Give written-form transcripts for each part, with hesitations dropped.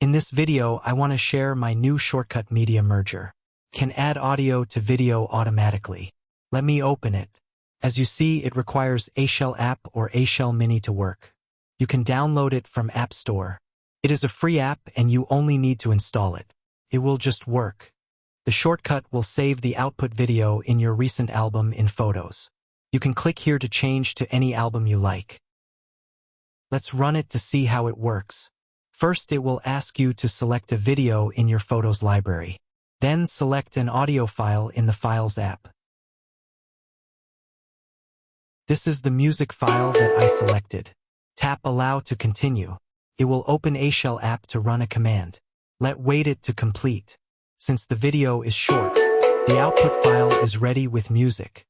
In this video, I want to share my new shortcut media merger. Can add audio to video automatically. Let me open it. As you see, it requires iShell app or iShell Mini to work. You can download it from App Store. It is a free app and you only need to install it. It will just work. The shortcut will save the output video in your recent album in Photos. You can click here to change to any album you like. Let's run it to see how it works. First, it will ask you to select a video in your Photos library. Then select an audio file in the Files app. This is the music file that I selected. Tap Allow to continue. It will open iShell app to run a command. Let wait it to complete. Since the video is short, the output file is ready with music.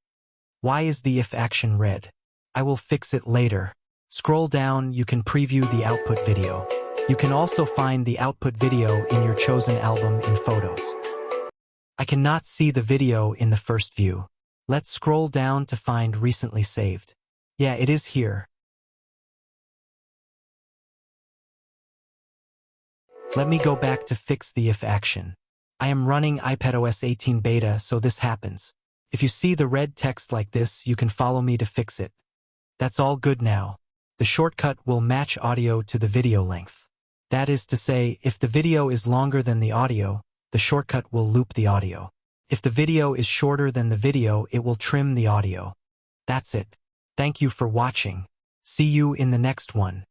Why is the if action red? I will fix it later. Scroll down, you can preview the output video. You can also find the output video in your chosen album in Photos. I cannot see the video in the first view. Let's scroll down to find recently saved. Yeah, it is here. Let me go back to fix the if action. I am running iPadOS 18 beta, so this happens. If you see the red text like this, you can follow me to fix it. That's all good now. The shortcut will match audio to the video length. That is to say, if the video is longer than the audio, the shortcut will loop the audio. If the video is shorter than the video, it will trim the audio. That's it. Thank you for watching. See you in the next one.